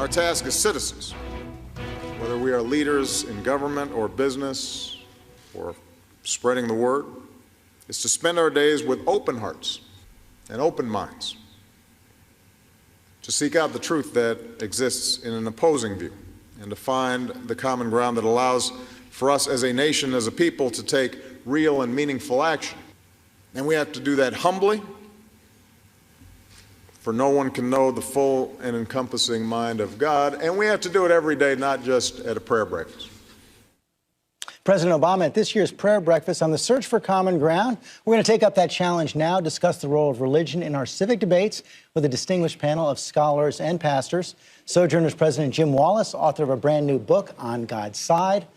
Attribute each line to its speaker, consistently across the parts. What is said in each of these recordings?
Speaker 1: Our task as citizens, whether we are leaders in government or business or spreading the word, is to spend our days with open hearts and open minds, to seek out the truth that exists in an opposing view, and to find the common ground that allows for us as a nation, as a people, to take real and meaningful action. And we have to do that humbly, for no one can know the full and encompassing mind of God, and we have to do it every day, not just at a prayer breakfast.
Speaker 2: President Obama at this year's prayer breakfast on the search for common ground. We're going to take up that challenge now, discuss the role of religion in our civic debates with a distinguished panel of scholars and pastors. Sojourners President Jim Wallis, author of a brand new book, On God's Side.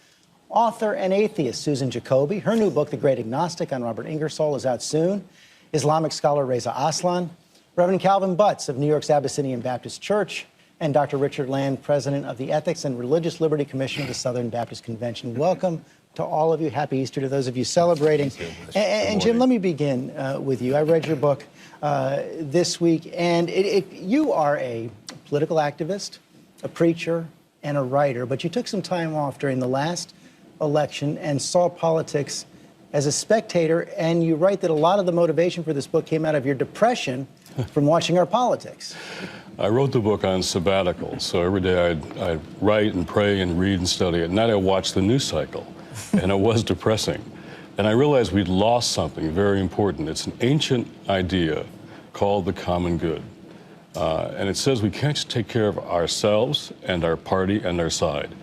Speaker 2: Author and atheist Susan Jacoby. Her new book, The Great Agnostic on Robert Ingersoll, is out soon. Islamic scholar Reza Aslan. Reverend Calvin Butts of New York's Abyssinian Baptist Church. And Dr. Richard Land, president of the Ethics and Religious Liberty Commission of the Southern Baptist Convention. Welcome to all of you. Happy Easter to those of you celebrating. And Jim, let me begin with you. I read your book this week, and you are a political activist, a preacher, and a writer, but you took some time off during the last election and saw politics as a spectator, and you write that a lot of the motivation for this book came out of your depression from watching our politics.
Speaker 3: I wrote the book on sabbatical, so every day I'd write and pray and read and study. At night I'd watch the news cycle, and it was depressing. And I realized we'd lost something very important. It's an ancient idea called the common good. And it says we can't just take care of ourselves and our party and our side.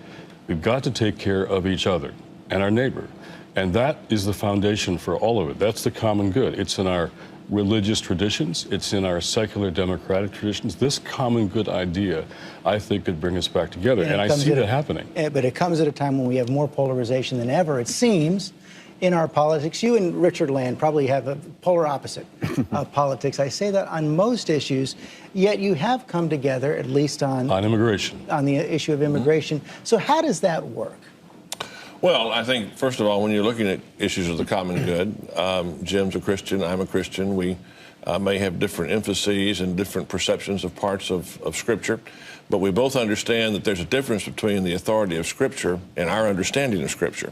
Speaker 3: We've got to take care of each other and our neighbor. And that is the foundation for all of it. That's the common good. It's in our religious traditions. It's in our secular democratic traditions. This common good idea, I think, could bring us back together. And I see that happening.
Speaker 2: But it comes at a time when we have more polarization than ever, it seems, in our politics. You and Richard Land probably have a polar opposite of politics. I say that on most issues, yet you have come together, at least on
Speaker 3: immigration,
Speaker 2: on the issue of immigration. So how does that work?
Speaker 4: Well, I think, first of all, when you're looking at issues of the common good, Jim's a Christian, I'm a Christian. We may have different emphases and different perceptions of parts of Scripture, but we both understand that there's a difference between the authority of Scripture and our understanding of Scripture.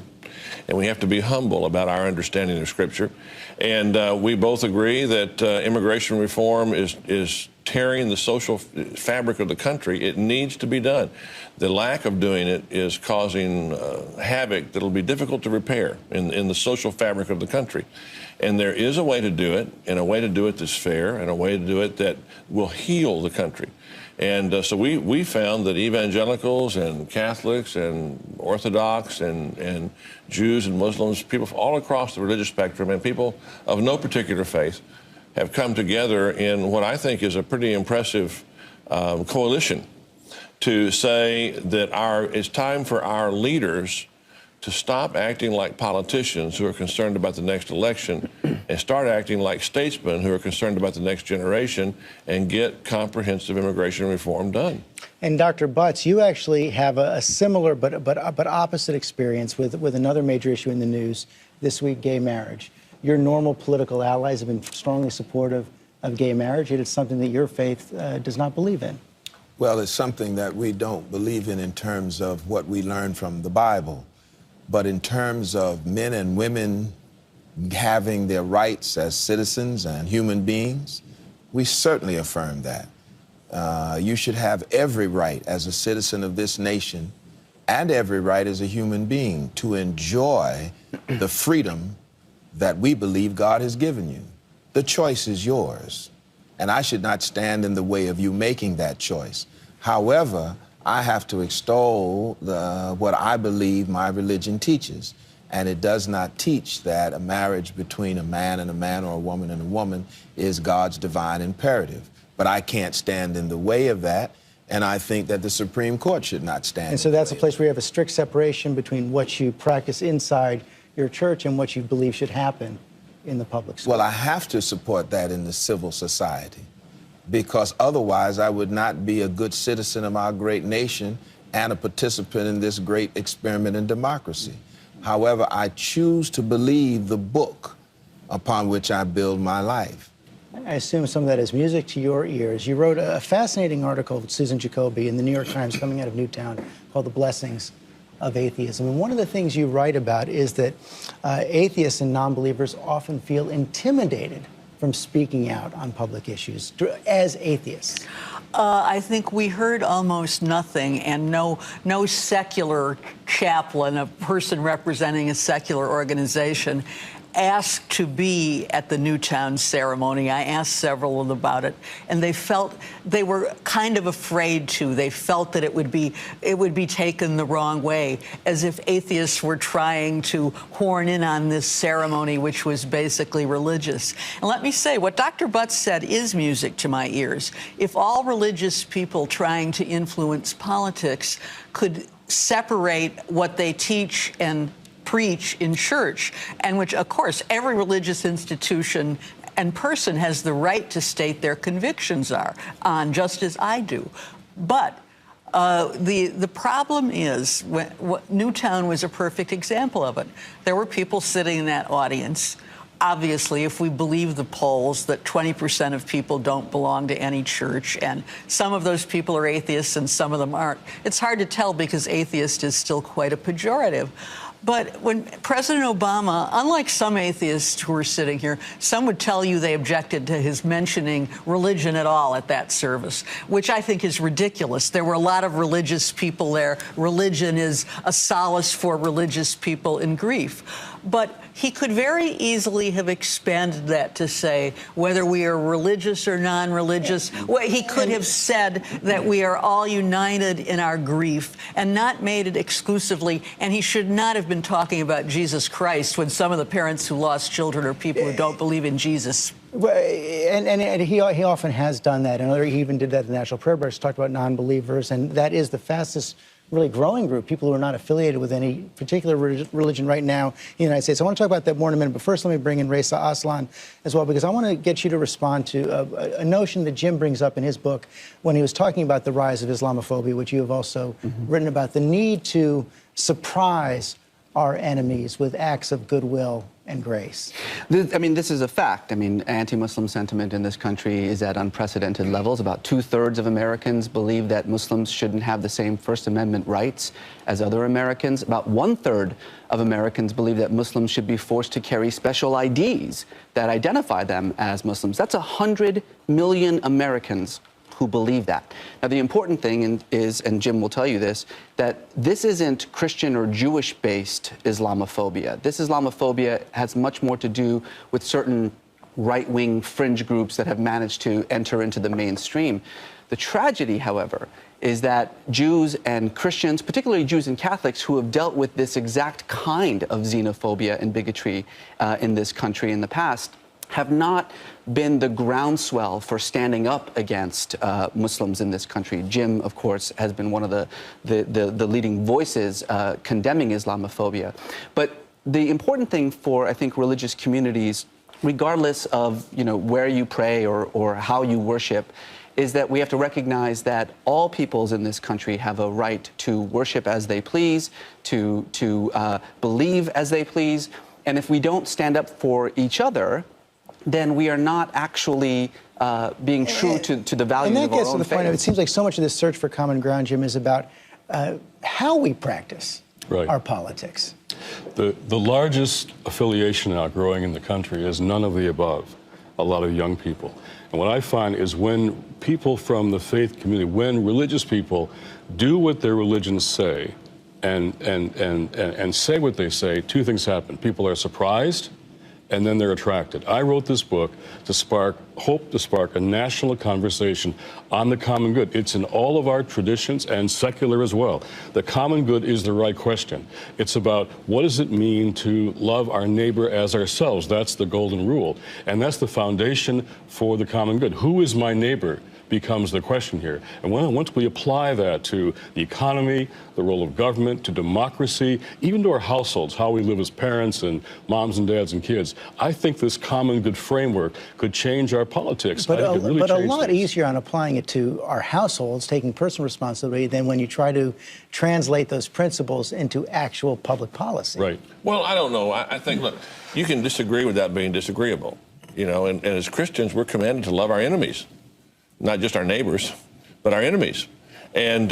Speaker 4: And we have to be humble about our understanding of Scripture. And we both agree that immigration reform is tearing the social fabric of the country. It needs to be done. The lack of doing it is causing havoc that will be difficult to repair in the social fabric of the country. And there is a way to do it, and a way to do it that's fair, and a way to do it that will heal the country. And so we found that evangelicals and Catholics and Orthodox and Jews and Muslims, people all across the religious spectrum, and people of no particular faith, have come together in what I think is a pretty impressive coalition to say that it's time for our leaders to stop acting like politicians who are concerned about the next election and start acting like statesmen who are concerned about the next generation and get comprehensive immigration reform done.
Speaker 2: And Dr. Butts, you actually have a similar but opposite experience with another major issue in the news this week, gay marriage. Your normal political allies have been strongly supportive of gay marriage, yet it's something that your faith does not believe in.
Speaker 5: Well, it's something that we don't believe in terms of what we learn from the Bible. But in terms of men and women having their rights as citizens and human beings, we certainly affirm that. You should have every right as a citizen of this nation and every right as a human being to enjoy the freedom that we believe God has given you. The choice is yours, and I should not stand in the way of you making that choice. However, I have to extol what I believe my religion teaches, and it does not teach that a marriage between a man and a man or a woman and a woman is God's divine imperative. But I can't stand in the way of that, and I think that the Supreme Court should not stand in the way.
Speaker 2: And so that's a place where you have a strict separation between what you practice inside your church and what you believe should happen in the public school.
Speaker 5: Well, I have to support that in the civil society, because otherwise I would not be a good citizen of our great nation and a participant in this great experiment in democracy. However, I choose to believe the book upon which I build my life.
Speaker 2: I assume some of that is music to your ears. You wrote a fascinating article with Susan Jacoby in the New York Times coming out of Newtown called The Blessings of Atheism. And one of the things you write about is that atheists and non-believers often feel intimidated from speaking out on public issues as atheists.
Speaker 6: I think we heard almost nothing, and no secular chaplain, a person representing a secular organization, asked to be at the Newtown ceremony. I asked several of them about it, and they were kind of afraid to. They felt that it would be taken the wrong way, as if atheists were trying to horn in on this ceremony, which was basically religious. And let me say, what Dr. Butts said is music to my ears. If all religious people trying to influence politics could separate what they teach and preach in church, and which, of course, every religious institution and person has the right to state their convictions on, just as I do. But the problem is, Newtown was a perfect example of it. There were people sitting in that audience. Obviously, if we believe the polls, that 20% of people don't belong to any church, and some of those people are atheists and some of them aren't. It's hard to tell because atheist is still quite a pejorative. But when President Obama, unlike some atheists who are sitting here, some would tell you they objected to his mentioning religion at all at that service, which I think is ridiculous. There were a lot of religious people there. Religion is a solace for religious people in grief. But he could very easily have expanded that to say whether we are religious or non-religious. Well, he could have said that we are all united in our grief and not made it exclusively. And he should not have been talking about Jesus Christ when some of the parents who lost children are people who don't believe in Jesus.
Speaker 2: Well, and he often has done that. And he even did that in the National Prayer Breakfast, talked about non-believers, and that is the fastest really growing group, people who are not affiliated with any particular religion right now in the United States. I want to talk about that more in a minute, but first let me bring in Reza Aslan as well, because I want to get you to respond to a notion that Jim brings up in his book when he was talking about the rise of Islamophobia, which you have also written about, the need to surprise our enemies with acts of goodwill and grace.
Speaker 7: This is a fact. Anti-Muslim sentiment in this country is at unprecedented levels. About 2/3 of Americans believe that Muslims shouldn't have the same First Amendment rights as other Americans. About 1/3 of Americans believe that Muslims should be forced to carry special IDs that identify them as Muslims. That's 100 million Americans who believe that. Now, the important thing is, and Jim will tell you this, that this isn't Christian or Jewish-based Islamophobia. This Islamophobia has much more to do with certain right-wing fringe groups that have managed to enter into the mainstream. The tragedy, however, is that Jews and Christians, particularly Jews and Catholics, who have dealt with this exact kind of xenophobia and bigotry in this country in the past, have not been the groundswell for standing up against Muslims in this country. Jim, of course, has been one of the leading voices condemning Islamophobia. But the important thing for, I think, religious communities, regardless of where you pray or how you worship, is that we have to recognize that all peoples in this country have a right to worship as they please, to believe as they please, and if we don't stand up for each other, then we are not actually being true to the values of our own faith. And that gets to the point of, it seems like so much of this search for common ground, Jim, is about how we practice
Speaker 3: our
Speaker 2: politics.
Speaker 3: The largest affiliation now growing in the country is none of the above, a lot of young people. And what I find is when people from the faith community, when religious people do what their religions say and say what they say, two things happen. People are surprised, and then they're attracted. I wrote this book to hope to spark a national conversation on the common good. It's in all of our traditions and secular as well. The common good is the right question. It's about what does it mean to love our neighbor as ourselves? That's the golden rule. And that's the foundation for the common good. Who is my neighbor becomes the question here. And once we apply that to the economy, the role of government, to democracy, even to our households, how we live as parents and moms and dads and kids, I think this common good framework could change our politics.
Speaker 2: But a lot easier on applying it to our households, taking personal responsibility, than when you try to translate those principles into actual public policy.
Speaker 3: Right.
Speaker 4: Well, I don't know. I think, look, you can disagree without being disagreeable. you know, and as Christians, we're commanded to love our enemies, not just our neighbors, but our enemies. And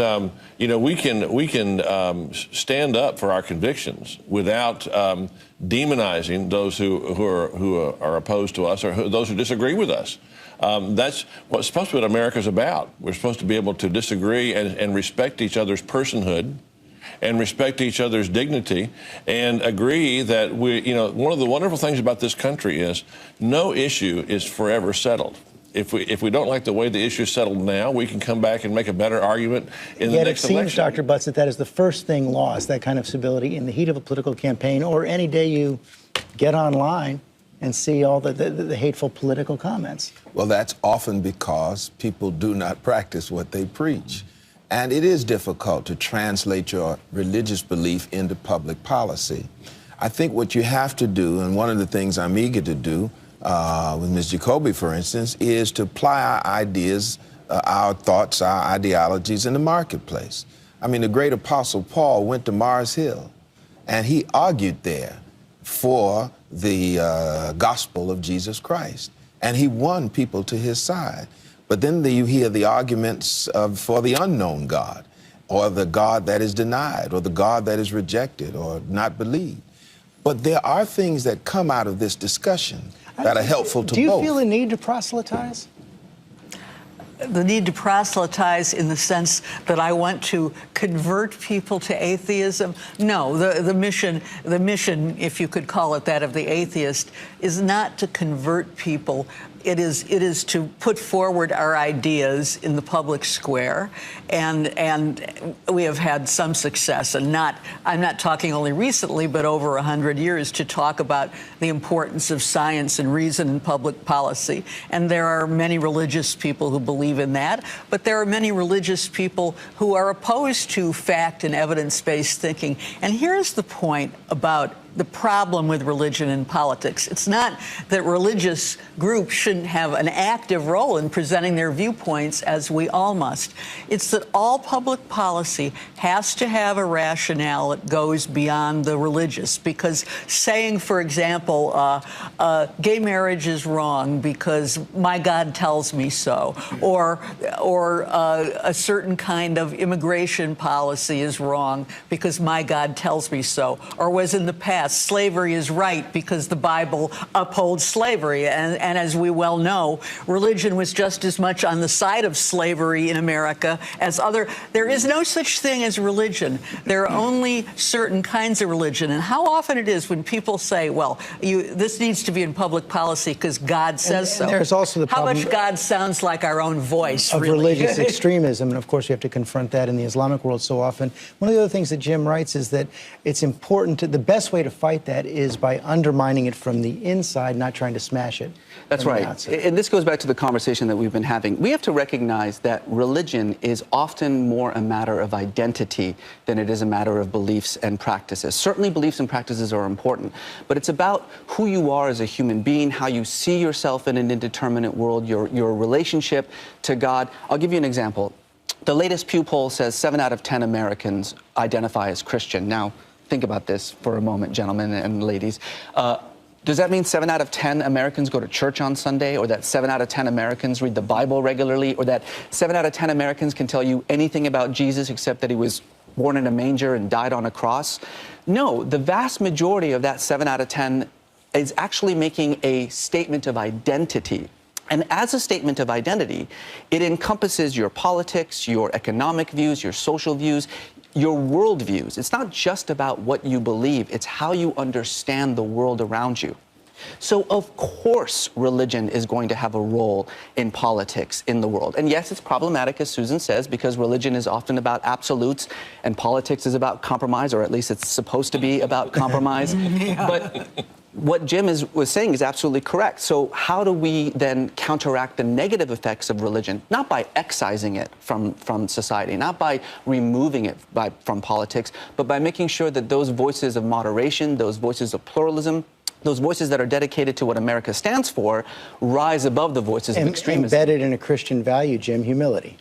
Speaker 4: you know, we can stand up for our convictions without demonizing those who are opposed to us, or those who disagree with us. That's what's supposed to be what America's about. We're supposed to be able to disagree and respect each other's personhood, and respect each other's dignity, and agree that you know, one of the wonderful things about this country is no issue is forever settled. If we don't like the way the issue is settled now, we can come back and make a better argument in the next election.
Speaker 2: Yet it seems, Dr. Butts, that is the first thing lost, that kind of civility in the heat of a political campaign, or any day you get online and see all the hateful political comments.
Speaker 5: Well, that's often because people do not practice what they preach. And it is difficult to translate your religious belief into public policy. I think what you have to do, and one of the things I'm eager to do with Ms. Jacoby, for instance, is to apply our ideas, our thoughts, our ideologies in the marketplace. I mean, the great Apostle Paul went to Mars Hill, and he argued there for the gospel of Jesus Christ, and he won people to his side. But then you hear the arguments for the unknown God, or the God that is denied, or the God that is rejected or not believed. But there are things that come out of this discussion that are helpful to both.
Speaker 2: Do you feel a need to proselytize?
Speaker 6: The need to proselytize in the sense that I want to convert people to atheism? No, the mission, if you could call it that, of the atheist, is not to convert people. It is to put forward our ideas in the public square, and we have had some success. And I'm not talking only recently, but over 100 years, to talk about the importance of science and reason in public policy. And there are many religious people who believe in that, but there are many religious people who are opposed to fact and evidence-based thinking. And here's the point about the problem with religion and politics. It's not that religious groups shouldn't have an active role in presenting their viewpoints, as we all must. It's that all public policy has to have a rationale that goes beyond the religious. Because saying, for example, gay marriage is wrong because my God tells me so, or a certain kind of immigration policy is wrong because my God tells me so, or was in the past, slavery is right because the Bible upholds slavery. And as we well know, religion was just as much on the side of slavery in America as other. There is no such thing as religion. There are only certain kinds of religion. And how often it is when people say, well, this needs to be in public policy because God says so.
Speaker 2: And there's also the problem
Speaker 6: how much God sounds like our own voice,
Speaker 2: of
Speaker 6: really.
Speaker 2: Religious extremism. And of course, you have to confront that in the Islamic world so often. One of the other things that Jim writes is that it's important the best way to fight that is by undermining it from the inside, not trying to smash it.
Speaker 7: That's right. And this goes back to the conversation that we've been having. We have to recognize that religion is often more a matter of identity than it is a matter of beliefs and practices. Certainly beliefs and practices are important, but it's about who you are as a human being, how you see yourself in an indeterminate world, your relationship to God. I'll give you an example. The latest Pew poll says 7 out of 10 Americans identify as Christian. Now, think about this for a moment, gentlemen and ladies. Does that mean 7 out of 10 Americans go to church on Sunday, or that 7 out of 10 Americans read the Bible regularly, or that 7 out of 10 Americans can tell you anything about Jesus except that he was born in a manger and died on a cross? No, the vast majority of that 7 out of 10 is actually making a statement of identity. And as a statement of identity, it encompasses your politics, your economic views, your social views, your worldviews. It's not just about what you believe, it's how you understand the world around you. So, of course, religion is going to have a role in politics in the world. And yes, it's problematic, as Susan says, because religion is often about absolutes and politics is about compromise, or at least it's supposed to be about compromise. Yeah. But what Jim was saying is absolutely correct. So how do we then counteract the negative effects of religion? Not by excising it from society, not by removing it from politics, but by making sure that those voices of moderation, those voices of pluralism, those voices that are dedicated to what America stands for, rise above the voices of extremism.
Speaker 2: Embedded in a Christian value, Jim, humility.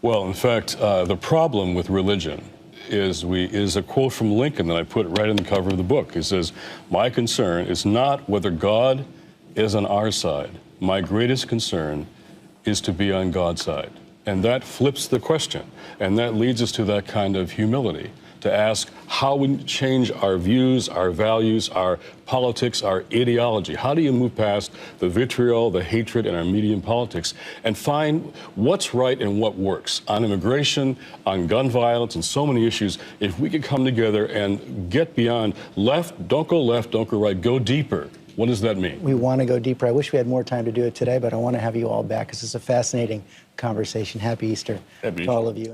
Speaker 3: Well, in fact, the problem with religion is a quote from Lincoln that I put right in the cover of the book. He says, "My concern is not whether God is on our side. My greatest concern is to be on God's side. And that flips the question. And that leads us to that kind of humility, to ask how we change our views, our values, our politics, our ideology. How do you move past the vitriol, the hatred in our media and politics, and find what's right and what works on immigration, on gun violence, and so many issues? If we could come together and get beyond left, don't go right, go deeper. What does that mean?
Speaker 2: We want to go deeper. I wish we had more time to do it today, but I want to have you all back because it's a fascinating conversation. Happy Easter to all of you.